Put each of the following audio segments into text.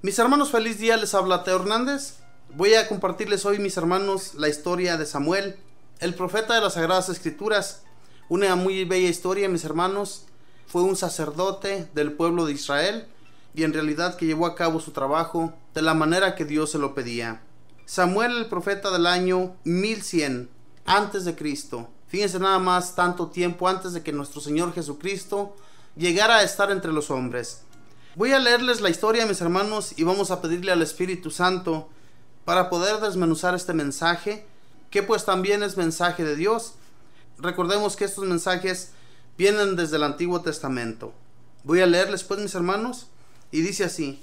Mis hermanos, feliz día, les habla Teo Hernández. Voy a compartirles hoy, mis hermanos, la historia de Samuel, el profeta de las Sagradas Escrituras. Una muy bella historia, mis hermanos. Fue un sacerdote del pueblo de Israel y en realidad que llevó a cabo su trabajo de la manera que Dios se lo pedía. Samuel, el profeta del año 1100 antes de Cristo. Fíjense nada más, tanto tiempo antes de que nuestro Señor Jesucristo llegara a estar entre los hombres. Voy a leerles la historia, mis hermanos, y vamos a pedirle al Espíritu Santo para poder desmenuzar este mensaje, que pues también es mensaje de Dios. Recordemos que estos mensajes vienen desde el Antiguo Testamento. Voy a leerles pues, mis hermanos, y dice así: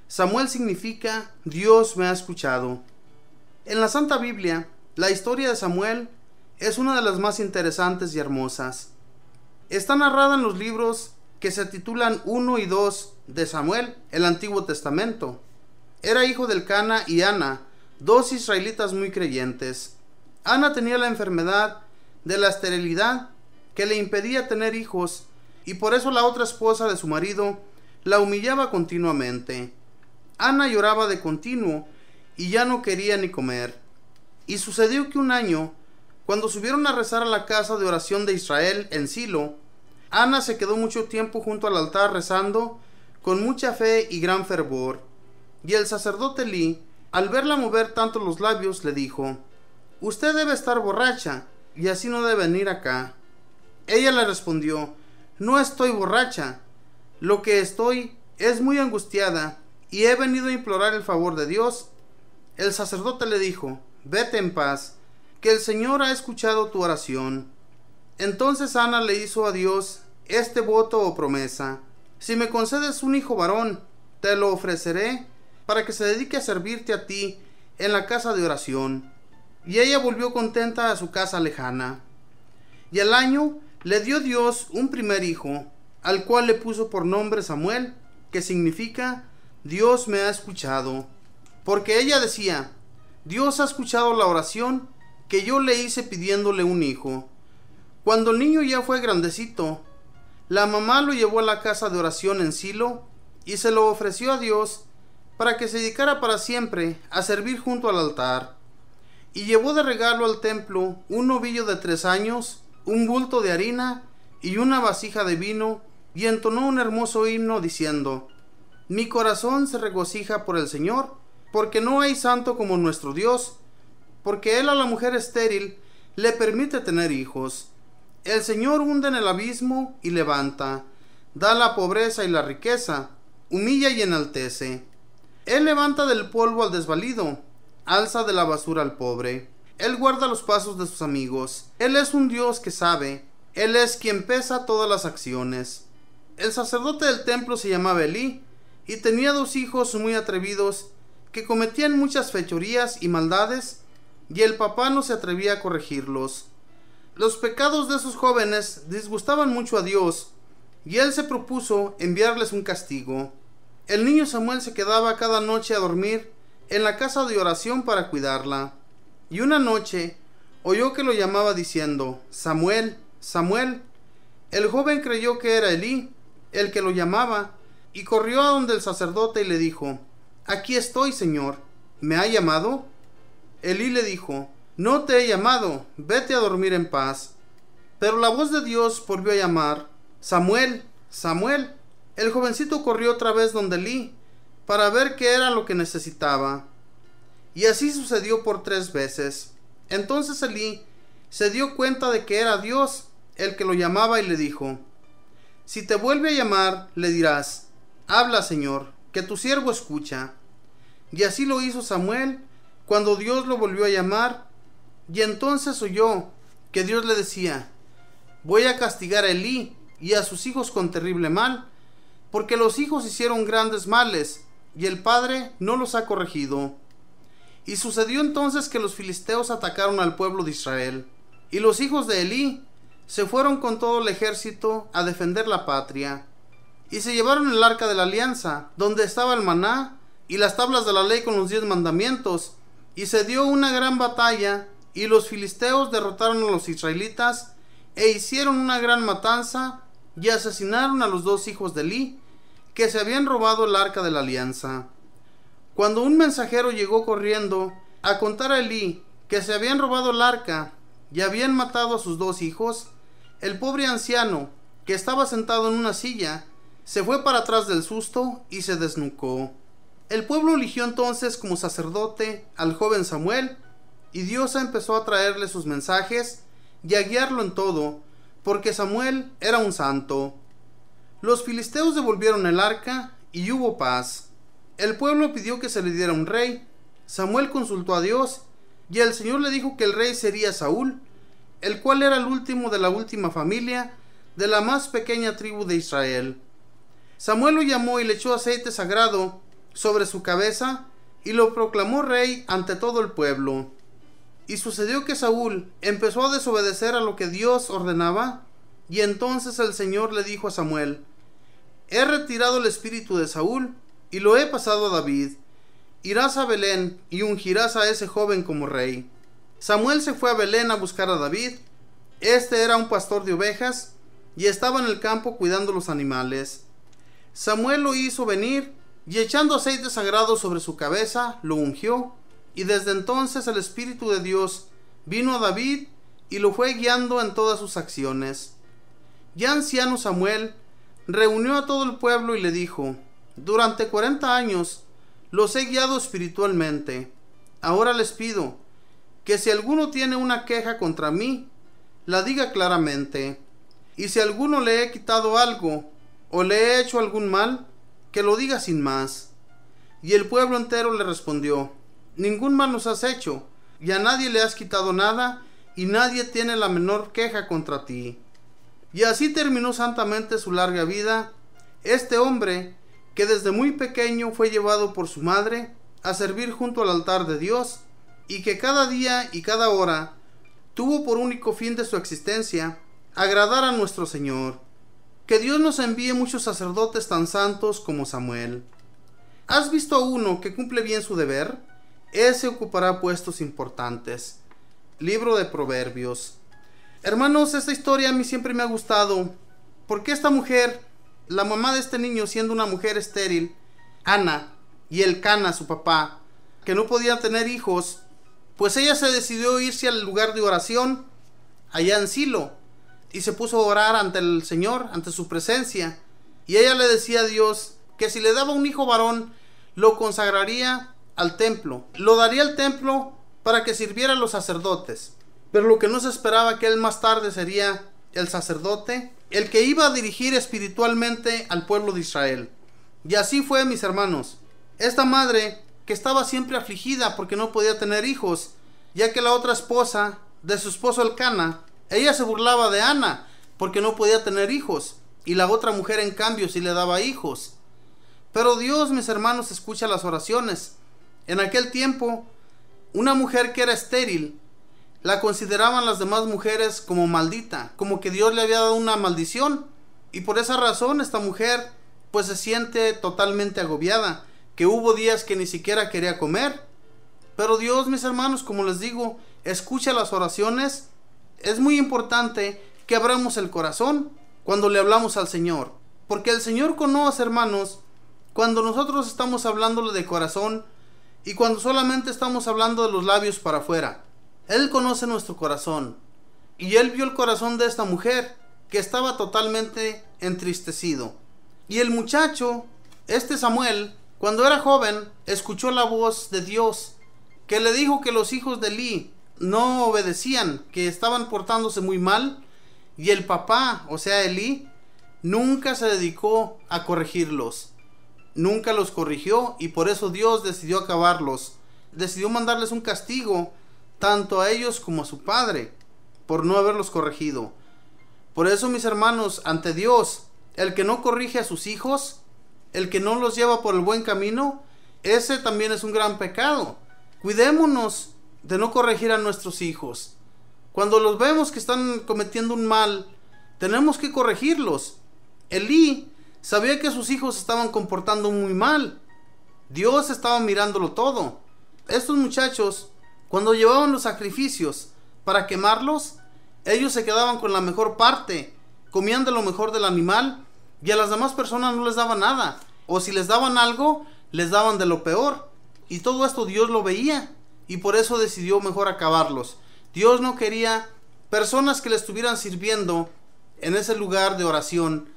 Samuel significa Dios me ha escuchado. En la Santa Biblia, la historia de Samuel es una de las más interesantes y hermosas. Está narrada en los libros que se titulan 1 y 2 de Samuel, el Antiguo Testamento. Era hijo del Cana y Ana, dos israelitas muy creyentes. Ana tenía la enfermedad de la esterilidad que le impedía tener hijos, y por eso la otra esposa de su marido la humillaba continuamente. Ana lloraba de continuo y ya no quería ni comer. Y sucedió que un año, cuando subieron a rezar a la casa de oración de Israel en Silo, Ana se quedó mucho tiempo junto al altar rezando con mucha fe y gran fervor. Y el sacerdote Elí, al verla mover tanto los labios, le dijo: «Usted debe estar borracha, y así no debe venir acá». Ella le respondió: «No estoy borracha, lo que estoy es muy angustiada, y he venido a implorar el favor de Dios». El sacerdote le dijo: «Vete en paz, que el Señor ha escuchado tu oración». Entonces Ana le hizo a Dios este voto o promesa: «Si me concedes un hijo varón, te lo ofreceré para que se dedique a servirte a ti en la casa de oración». Y ella volvió contenta a su casa lejana. Y al año le dio Dios un primer hijo, al cual le puso por nombre Samuel, que significa Dios me ha escuchado. Porque ella decía: Dios ha escuchado la oración que yo le hice pidiéndole un hijo. Cuando el niño ya fue grandecito, la mamá lo llevó a la casa de oración en Silo y se lo ofreció a Dios para que se dedicara para siempre a servir junto al altar. Y llevó de regalo al templo un novillo de 3 años, un bulto de harina y una vasija de vino, y entonó un hermoso himno diciendo: «Mi corazón se regocija por el Señor, porque no hay santo como nuestro Dios, porque Él a la mujer estéril le permite tener hijos. El Señor hunde en el abismo y levanta, da la pobreza y la riqueza, humilla y enaltece. Él levanta del polvo al desvalido, alza de la basura al pobre. Él guarda los pasos de sus amigos. Él es un Dios que sabe. Él es quien pesa todas las acciones». El sacerdote del templo se llamaba Elí y tenía 2 hijos muy atrevidos que cometían muchas fechorías y maldades, y el papá no se atrevía a corregirlos. Los pecados de esos jóvenes disgustaban mucho a Dios, y él se propuso enviarles un castigo. El niño Samuel se quedaba cada noche a dormir en la casa de oración para cuidarla. Y una noche oyó que lo llamaba diciendo: «Samuel, Samuel». El joven creyó que era Elí, el que lo llamaba, y corrió a donde el sacerdote y le dijo: «Aquí estoy, Señor. ¿Me ha llamado?» Elí le dijo: «No te he llamado, vete a dormir en paz». Pero la voz de Dios volvió a llamar: «Samuel, Samuel». El jovencito corrió otra vez donde Elí para ver qué era lo que necesitaba. Y así sucedió por 3 veces. Entonces Elí se dio cuenta de que era Dios el que lo llamaba y le dijo: «Si te vuelve a llamar, le dirás: Habla, Señor, que tu siervo escucha». Y así lo hizo Samuel cuando Dios lo volvió a llamar, y entonces oyó que Dios le decía: «Voy a castigar a Elí y a sus hijos con terrible mal, porque los hijos hicieron grandes males, y el padre no los ha corregido». Y sucedió entonces que los filisteos atacaron al pueblo de Israel, y los hijos de Elí se fueron con todo el ejército a defender la patria, y se llevaron el arca de la alianza, donde estaba el maná y las tablas de la ley con los 10 mandamientos, y se dio una gran batalla, y los filisteos derrotaron a los israelitas, e hicieron una gran matanza, y asesinaron a los 2 hijos de Elí, que se habían robado el arca de la alianza. Cuando un mensajero llegó corriendo a contar a Elí que se habían robado el arca y habían matado a sus 2 hijos, el pobre anciano, que estaba sentado en una silla, se fue para atrás del susto y se desnucó. El pueblo eligió entonces como sacerdote al joven Samuel, y Dios empezó a traerle sus mensajes y a guiarlo en todo, porque Samuel era un santo. Los filisteos devolvieron el arca y hubo paz. El pueblo pidió que se le diera un rey. Samuel consultó a Dios, y el Señor le dijo que el rey sería Saúl, el cual era el último de la última familia de la más pequeña tribu de Israel. Samuel lo llamó y le echó aceite sagrado sobre su cabeza y lo proclamó rey ante todo el pueblo. Y sucedió que Saúl empezó a desobedecer a lo que Dios ordenaba, y entonces el Señor le dijo a Samuel: he retirado el espíritu de Saúl y lo he pasado a David. Irás a Belén y ungirás a ese joven como rey. Samuel se fue a Belén a buscar a David. Este era un pastor de ovejas y estaba en el campo cuidando los animales. Samuel lo hizo venir y echando aceite sagrado sobre su cabeza, lo ungió, y desde entonces el Espíritu de Dios vino a David y lo fue guiando en todas sus acciones. Ya anciano Samuel reunió a todo el pueblo y le dijo: durante 40 años los he guiado espiritualmente. Ahora les pido que si alguno tiene una queja contra mí, la diga claramente, y si alguno le he quitado algo o le he hecho algún mal, que lo diga sin más. Y el pueblo entero le respondió: ningún mal nos has hecho, y a nadie le has quitado nada, y nadie tiene la menor queja contra ti. Y así terminó santamente su larga vida este hombre, que desde muy pequeño fue llevado por su madre a servir junto al altar de Dios, y que cada día y cada hora tuvo por único fin de su existencia agradar a nuestro Señor. Que Dios nos envíe muchos sacerdotes tan santos como Samuel. ¿Has visto a uno que cumple bien su deber? Ese ocupará puestos importantes. Libro de Proverbios. Hermanos, esta historia a mí siempre me ha gustado, porque esta mujer, la mamá de este niño, siendo una mujer estéril, Ana, y Elcana, su papá, que no podía tener hijos, pues ella se decidió irse al lugar de oración allá en Silo, y se puso a orar ante el Señor, ante su presencia, y ella le decía a Dios que si le daba un hijo varón, lo consagraría al templo, lo daría al templo para que sirviera a los sacerdotes. Pero lo que no se esperaba, que él más tarde sería el sacerdote, el que iba a dirigir espiritualmente al pueblo de Israel. Y así fue, mis hermanos. Esta madre, que estaba siempre afligida porque no podía tener hijos, ya que la otra esposa de su esposo Elcana, ella se burlaba de Ana porque no podía tener hijos, y la otra mujer en cambio sí le daba hijos. Pero Dios, mis hermanos, escucha las oraciones. En aquel tiempo, una mujer que era estéril la consideraban las demás mujeres como maldita, como que Dios le había dado una maldición, y por esa razón esta mujer pues se siente totalmente agobiada, que hubo días que ni siquiera quería comer. Pero Dios, mis hermanos, como les digo, escucha las oraciones. Es muy importante que abramos el corazón cuando le hablamos al Señor, porque el Señor conoce, hermanos, cuando nosotros estamos hablándole de corazón y cuando solamente estamos hablando de los labios para afuera. Él conoce nuestro corazón, y Él vio el corazón de esta mujer, que estaba totalmente entristecido. Y el muchacho, este Samuel, cuando era joven, escuchó la voz de Dios, que le dijo que los hijos de Elí no obedecían, que estaban portándose muy mal, y el papá, o sea Elí, nunca se dedicó a corregirlos, nunca los corrigió, y por eso Dios decidió acabarlos, decidió mandarles un castigo, tanto a ellos como a su padre, por no haberlos corregido. Por eso, mis hermanos, ante Dios, el que no corrige a sus hijos, el que no los lleva por el buen camino, ese también es un gran pecado. Cuidémonos de no corregir a nuestros hijos. Cuando los vemos que están cometiendo un mal, tenemos que corregirlos. Elí sabía que sus hijos estaban comportando muy mal. Dios estaba mirándolo todo. Estos muchachos, cuando llevaban los sacrificios para quemarlos, ellos se quedaban con la mejor parte, comían de lo mejor del animal, y a las demás personas no les daban nada, o si les daban algo, les daban de lo peor. Y todo esto Dios lo veía y por eso decidió mejor acabarlos. Dios no quería personas que le estuvieran sirviendo en ese lugar de oración.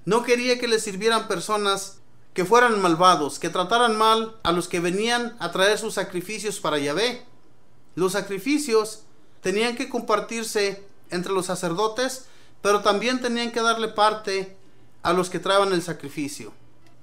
No quería que le sirvieran personas que fueran malvados, que trataran mal a los que venían a traer sus sacrificios para Yahvé. Los sacrificios tenían que compartirse entre los sacerdotes, pero también tenían que darle parte a los que traían el sacrificio.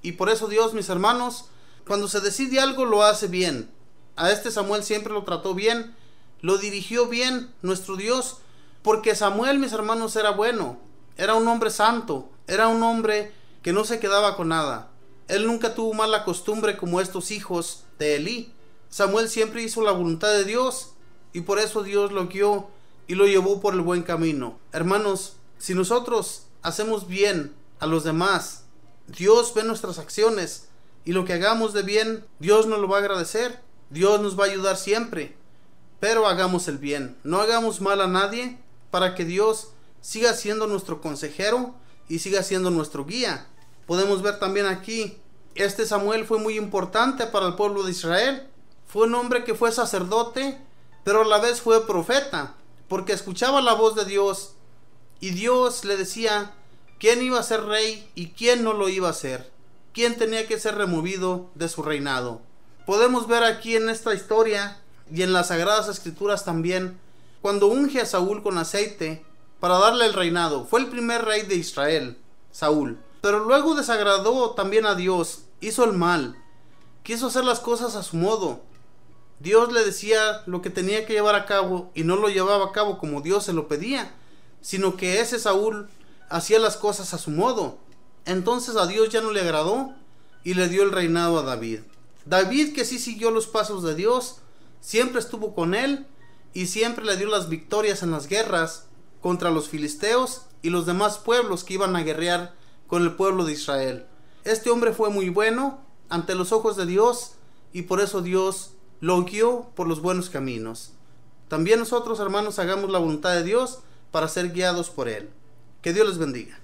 Y por eso Dios, mis hermanos, cuando se decide algo lo hace bien. A este Samuel siempre lo trató bien, lo dirigió bien nuestro Dios, porque Samuel, mis hermanos, era bueno, era un hombre santo, era un hombre que no se quedaba con nada. Él nunca tuvo mala costumbre como estos hijos de Elí. Samuel siempre hizo la voluntad de Dios y por eso Dios lo guió y lo llevó por el buen camino. Hermanos, si nosotros hacemos bien a los demás, Dios ve nuestras acciones y lo que hagamos de bien, Dios nos lo va a agradecer. Dios nos va a ayudar siempre, pero hagamos el bien, no hagamos mal a nadie para que Dios siga siendo nuestro consejero y siga siendo nuestro guía. Podemos ver también aquí, este Samuel fue muy importante para el pueblo de Israel. Fue un hombre que fue sacerdote, pero a la vez fue profeta, porque escuchaba la voz de Dios y Dios le decía quién iba a ser rey y quién no lo iba a ser, quién tenía que ser removido de su reinado. Podemos ver aquí en esta historia y en las Sagradas Escrituras también, cuando unge a Saúl con aceite para darle el reinado. Fue el primer rey de Israel, Saúl. Pero luego desagradó también a Dios, hizo el mal, quiso hacer las cosas a su modo. Dios le decía lo que tenía que llevar a cabo y no lo llevaba a cabo como Dios se lo pedía, sino que ese Saúl hacía las cosas a su modo. Entonces a Dios ya no le agradó y le dio el reinado a David. David, que sí siguió los pasos de Dios, siempre estuvo con él y siempre le dio las victorias en las guerras contra los filisteos y los demás pueblos que iban a guerrear con el pueblo de Israel. Este hombre fue muy bueno ante los ojos de Dios y por eso Dios lo guió por los buenos caminos. También nosotros, hermanos, hagamos la voluntad de Dios para ser guiados por él. Que Dios les bendiga.